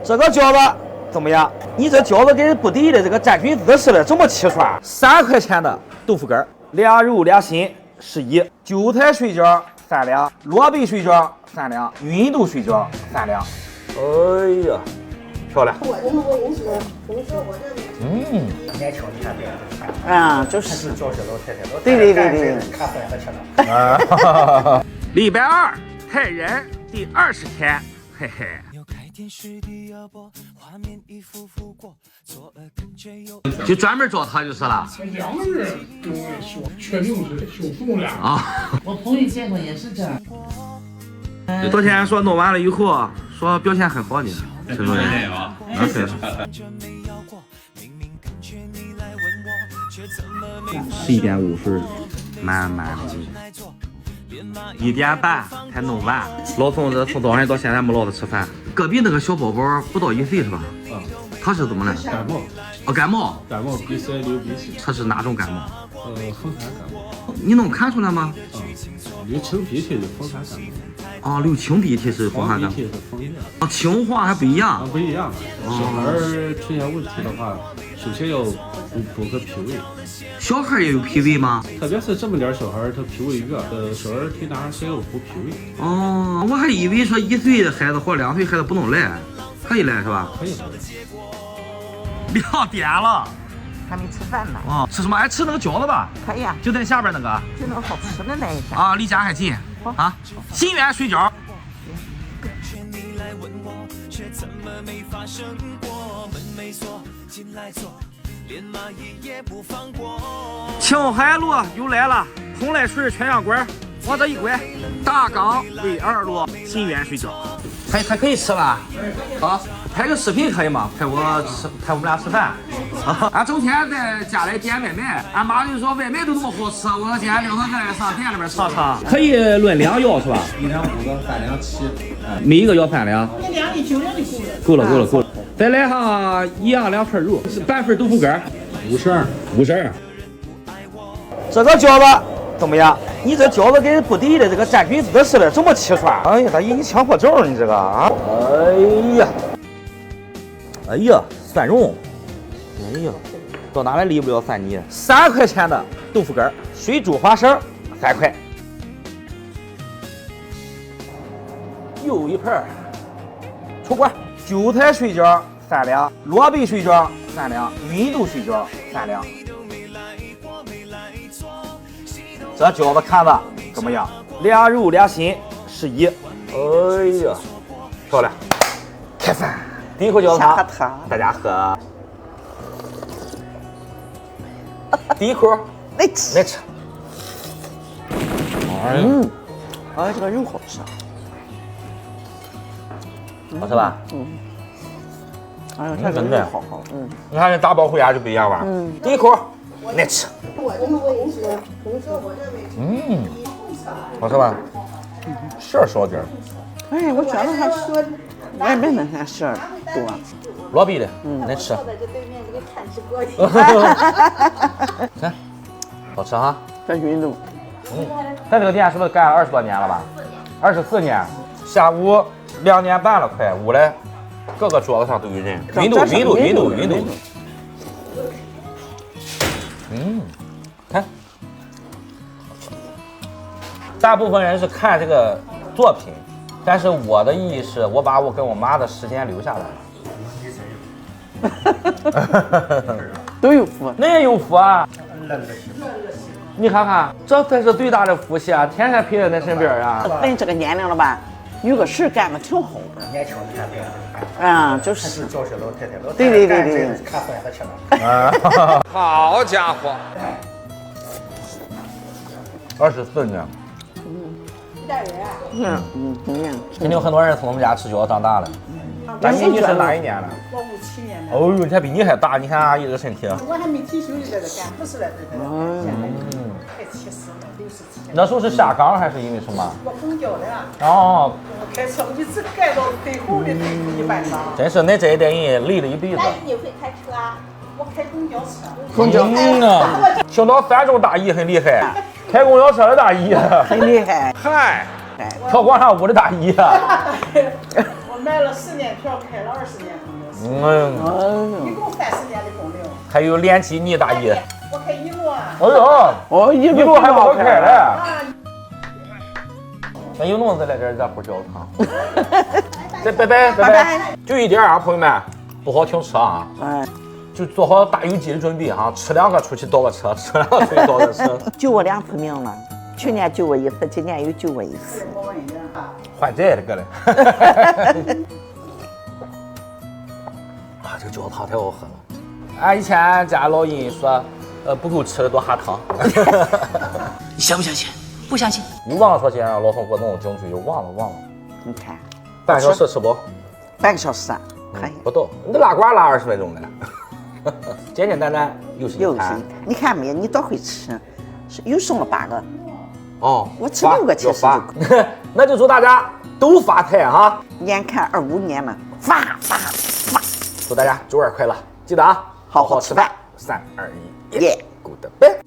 这个饺子怎么样？你这饺子跟部队的这个站军姿似的，这么齐全。3块钱的豆腐干，2肉2心11，韭菜水饺3两，萝卜水饺3两，芸豆水饺3两。哎呀，漂亮！年轻你看这啊，就是教学老太太都对，看出来和吃了。礼拜2太人第20天，嘿嘿。就专门找他就是了。2个月就确定是修复了啊。我朋友见过也是这样。昨天说弄完了以后，说表现很好呢，陈主任。11点50分，满满的，1点半才弄完。老宋这从早上到现在没落着吃饭。隔壁那个小宝宝不到1岁是吧？他是怎么了？感冒。哦，感冒。感冒鼻塞流鼻涕。他是哪种感冒？风寒感冒。你能看出来吗？流清鼻涕是风寒感冒。哦，流清鼻涕是风寒感冒。鼻涕是风热。哦，清黄还不一样。不一样。小孩出现问题的话，首先要补个脾胃。小孩也有脾胃吗？特别是这么点小孩，他脾胃弱，小儿推拿先要补脾胃。哦，我还以为说1岁的孩子或2岁孩子不能来，可以来是吧？可以来。2点了，还没吃饭呢。哦，吃什么？爱吃那个饺子吧？可以啊，就在下边那个。就那个好吃的那一家。啊，离家还近。啊，新源水饺。青海路又来了，蓬莱水全羊馆，往这一拐，大港纬2路新源水饺，还可以吃吧？好，拍个视频可以吗？拍我们俩吃饭。俺整天在家里点外卖，俺妈就说外卖都那么好吃，我说今天领他哥上店里边尝尝。可以论两要是吧？1两5个，3两7。每一个要3两。1两的9两的够了。够了。再来上1样2份肉，半份豆腐干，52。这个饺子怎么样？你这饺子跟部队的这个站军姿似的，这么齐全。哎呀，他以你强迫症，你这个啊！哎呀，蒜蓉。哎呀，到哪里离不了蒜泥？3块钱的豆腐干，水煮花生3块。又一盘出锅。韭菜水饺3两，萝卜水饺3两，芸豆水饺3两。这饺子看着怎么样？2肉2心11。哎呀，漂亮！开饭，第一口饺子汤，大家喝。第一口来吃。哎，这个肉好吃。好吃吧？哎呀，这个肉好。你看这大包回家就不一样吧？第一口来吃。好吃吧？馅儿少点。哎，我觉得还是外面那馅馅儿多。萝卜的，来吃。看，好吃哈。这芸豆。咱这个店是不是干了20多年了吧？24年。下午2点半了，快5了，各个桌子上都有人。芸豆。看，大部分人是看这个作品，但是我的意义是我把我跟我妈的时间留下来了。都有福，那也有福啊！你看看，这才是最大的福气啊！天天陪在那身边啊！奔这个年龄了吧，有个事干的挺好的。年轻你看这样。啊，就是。教学老太太对。看出来和吃了。好家伙！24年。肯定有很多人从我们家吃饺子长大了。你是哪一年的？我57年的。哦呦，你还比你还大！你看阿姨这个身体。我还没退休就在这干，不是来这干。快70了，67。那时候是下岗还是因为什么？我公交的。哦。我开车，我一直干到最后的一班上。真是，那这一代人累了一辈子。你会开车啊？我开公交车。公交。听到3种大姨很厉害，开公交车的大姨很厉害。嗨，跳广场舞的大姨。我买了10年票，开了20年公交，一共30年的公交。还有连击你大爷。我开一路啊。哎呦，哦，一一路还不好开嘞。啊，那有侬再来点热乎焦糖。再拜拜拜拜，注意点啊，朋友们，不好停车啊。就做好打游击的准备哈，吃2个出去倒个车，吃2个出去倒个车。救我2次命了，去年救我1次，今年又救我1次。还这个嘞。啊，这个焦糖太好喝了。俺以前家老人说，不够吃的多哈糖。你相不相信？不相信。又忘了说今天让老宋给我弄京剧，又忘了。你看，半小时吃不？半个小时啊，可以。不到，你这拉呱拉20分钟了。简简单单又是一餐。你看没？你多会吃，是又送了8个。哦，我吃6个其实就可以。那就祝大家都发财哈！眼看25年了，发！祝大家周2快乐！记得啊，好好吃饭。3、2、1，耶 ，Goodbye。